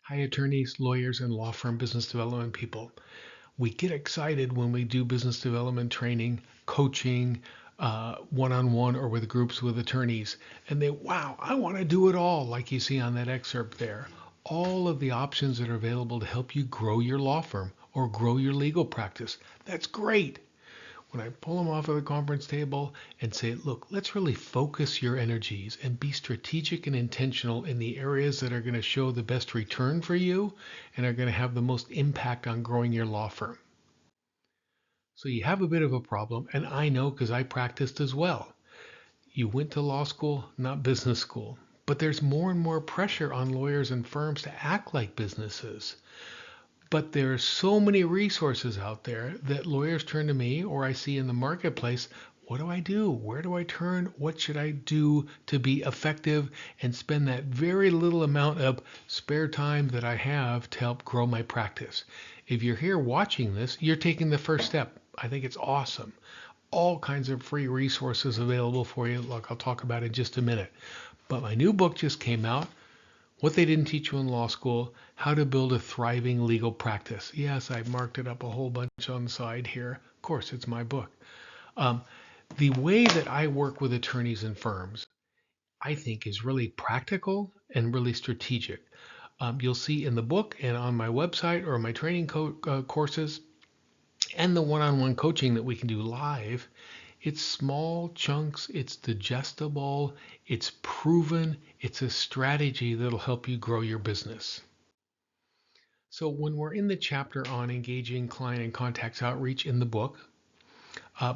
Hi, attorneys, lawyers, and law firm business development people. We get excited when we do business development training, coaching, one-on-one or with groups with attorneys, and wow, I want to do it all, like you see on that excerpt there. All of the options that are available to help you grow your law firm or grow your legal practice. That's great. When I pull them off of the conference table and say, look, let's really focus your energies and be strategic and intentional in the areas that are going to show the best return for you and are going to have the most impact on growing your law firm. So you have a bit of a problem, and I know because I practiced as well. You went to law school, not business school. But there's more and more pressure on lawyers and firms to act like businesses. But there are so many resources out there that lawyers turn to me or I see in the marketplace. What do I do? Where do I turn? What should I do to be effective and spend that very little amount of spare time that I have to help grow my practice? If you're here watching this, you're taking the first step. I think it's awesome. All kinds of free resources available for you. Look, I'll talk about it in just a minute. But my new book just came out. What They Didn't Teach You in Law School, How to Build a Thriving Legal Practice. Yes, I marked it up a whole bunch on the side here. Of course, it's my book. Um, the way that I work with attorneys and firms, I think, is really practical and really strategic. You'll see in the book and on my website or my training courses and the one-on-one coaching that we can do live. It's small chunks, it's digestible, it's proven, it's a strategy that'll help you grow your business. So when we're in the chapter on engaging client and contacts outreach in the book,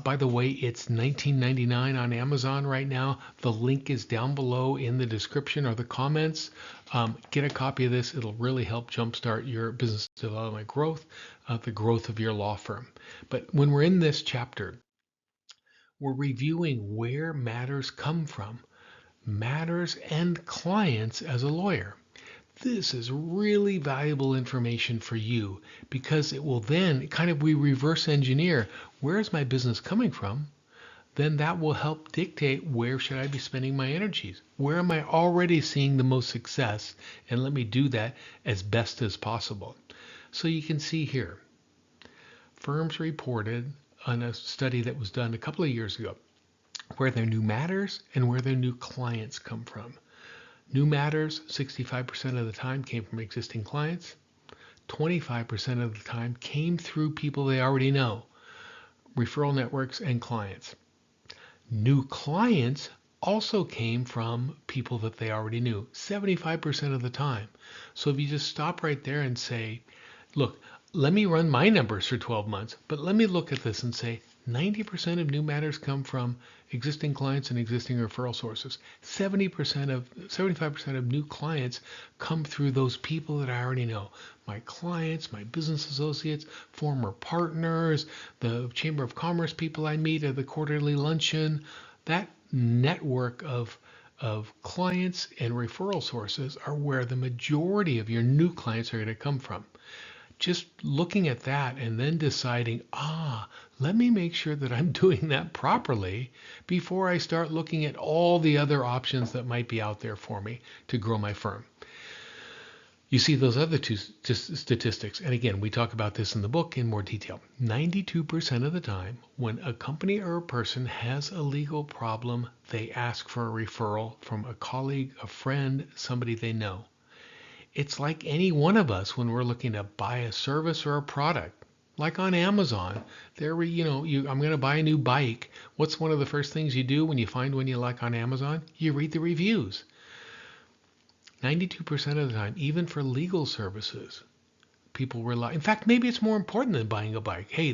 by the way, it's $19.99 on Amazon right now. The link is down below in the description or the comments. Get a copy of this. It'll really help jumpstart your business development growth, the growth of your law firm. But when we're in this chapter, we're reviewing where matters come from, matters and clients as a lawyer. This is really valuable information for you because it will then we reverse engineer, where is my business coming from? Then that will help dictate, where should I be spending my energies? Where am I already seeing the most success? And let me do that as best as possible. So you can see here, firms reported on a study that was done a couple of years ago where their new matters and where their new clients come from. New matters, 65% of the time, came from existing clients. 25% of the time came through people they already know, referral networks and clients. New clients also came from people that they already knew, 75% of the time. So if you just stop right there and say, look, let me run my numbers for 12 months, but let me look at this and say 90% of new matters come from existing clients and existing referral sources. 75% of new clients come through those people that I already know. My clients, my business associates, former partners, the Chamber of Commerce people I meet at the quarterly luncheon. That network of clients and referral sources are where the majority of your new clients are going to come from. Just looking at that and then deciding, let me make sure that I'm doing that properly before I start looking at all the other options that might be out there for me to grow my firm. You see those other two statistics, and again, we talk about this in the book in more detail. 92% of the time, when a company or a person has a legal problem, they ask for a referral from a colleague, a friend, somebody they know. It's like any one of us when we're looking to buy a service or a product. Like on Amazon, I'm going to buy a new bike. What's one of the first things you do when you find one you like on Amazon? You read the reviews. 92% of the time, even for legal services, people rely. In fact, maybe it's more important than buying a bike. Hey,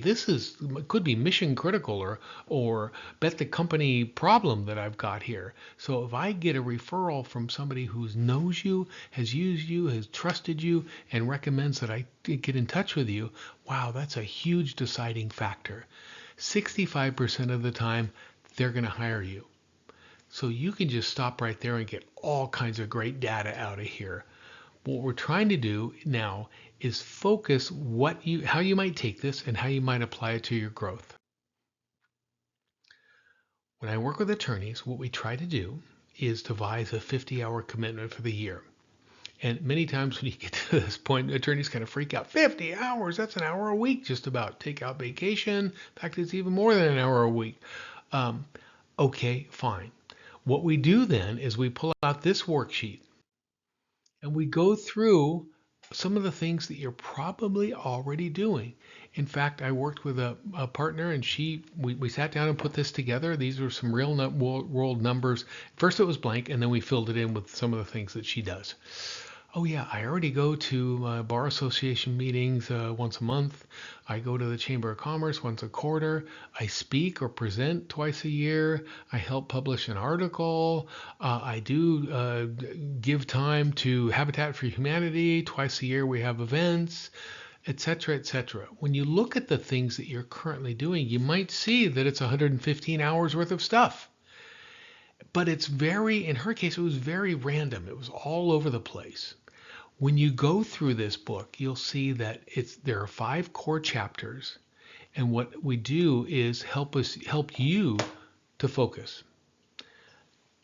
could be mission critical or bet the company problem that I've got here. So if I get a referral from somebody who knows you, has used you, has trusted you, and recommends that I get in touch with you, wow, that's a huge deciding factor. 65% of the time, they're going to hire you. So you can just stop right there and get all kinds of great data out of here. What we're trying to do now is focus how you might take this and how you might apply it to your growth. When I work with attorneys, what we try to do is devise a 50-hour commitment for the year. And many times when you get to this point, attorneys kind of freak out. 50 hours, that's an hour a week just about. Take out vacation. In fact, it's even more than an hour a week. Um, okay, fine. What we do then is we pull out this worksheet and we go through some of the things that you're probably already doing. In fact, I worked with a partner and we sat down and put this together. These were some real world numbers. First it was blank and then we filled it in with some of the things that she does. Oh yeah, I already go to bar association meetings once a month. I go to the Chamber of Commerce once a quarter. I speak or present twice a year. I help publish an article. I do give time to Habitat for Humanity. Twice a year we have events, etc., etc. When you look at the things that you're currently doing, you might see that it's 115 hours worth of stuff. But in her case, it was very random. It was all over the place. When you go through this book, you'll see that there are 5 core chapters, and what we do is help you to focus.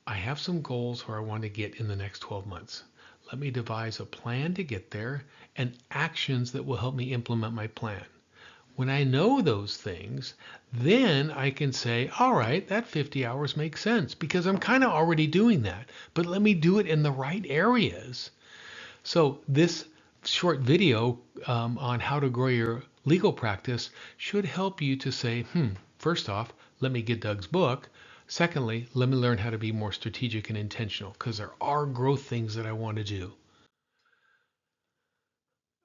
I have some goals where I want to get in the next 12 months. Let me devise a plan to get there and actions that will help me implement my plan. When I know those things, then I can say, all right, that 50 hours makes sense because I'm kind of already doing that, but let me do it in the right areas. So this short video on how to grow your legal practice should help you to say, first off, let me get Doug's book. Secondly, let me learn how to be more strategic and intentional because there are growth things that I want to do.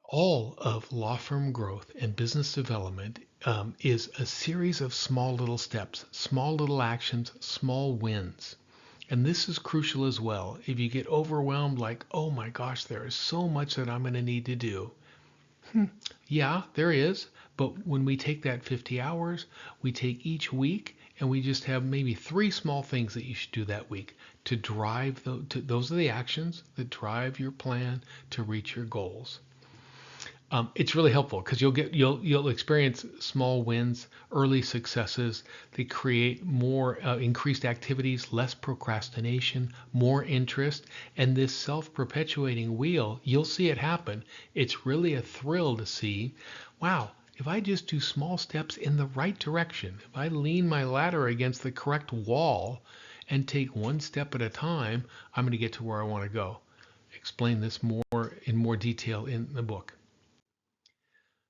All of law firm growth and business development is a series of small little steps, small little actions, small wins. And this is crucial as well. If you get overwhelmed, like, oh my gosh, there is so much that I'm going to need to do. Yeah, there is. But when we take that 50 hours, we take each week and we just have maybe 3 small things that you should do that week to drive those are the actions that drive your plan to reach your goals. It's really helpful because you'll experience small wins, early successes. They create more increased activities, less procrastination, more interest, and this self-perpetuating wheel. You'll see it happen. It's really a thrill to see. Wow, if I just do small steps in the right direction, if I lean my ladder against the correct wall and take one step at a time, I'm going to get to where I want to go. Explain this in more detail in the book.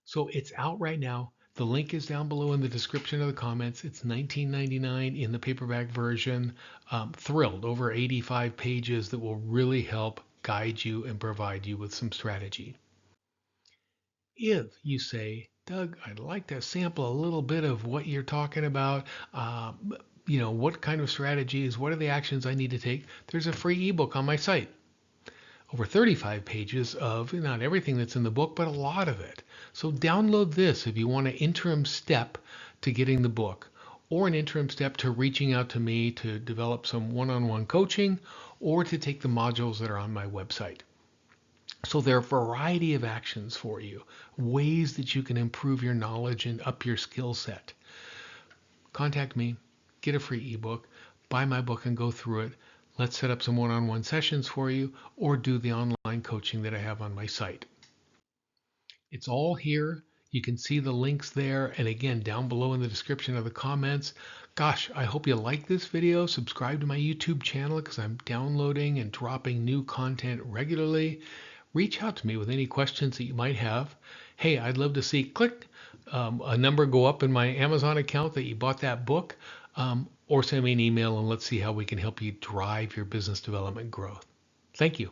So it's out right now. The link is down below in the description of the comments. It's $19.99 in the paperback version. Thrilled, over 85 pages that will really help guide you and provide you with some strategy. If you say, Doug, I'd like to sample a little bit of what you're talking about, what kind of strategies, what are the actions I need to take, there's a free ebook on my site. Over 35 pages of not everything that's in the book, but a lot of it. So download this if you want an interim step to getting the book or an interim step to reaching out to me to develop some one-on-one coaching or to take the modules that are on my website. So there are a variety of actions for you, ways that you can improve your knowledge and up your skill set. Contact me, get a free ebook, buy my book and go through it. Let's set up some one-on-one sessions for you or do the online coaching that I have on my site. It's all here. You can see the links there. And again, down below in the description of the comments. Gosh, I hope you like this video. Subscribe to my YouTube channel because I'm downloading and dropping new content regularly. Reach out to me with any questions that you might have. Hey, I'd love to see a number go up in my Amazon account that you bought that book. Or send me an email and let's see how we can help you drive your business development growth. Thank you.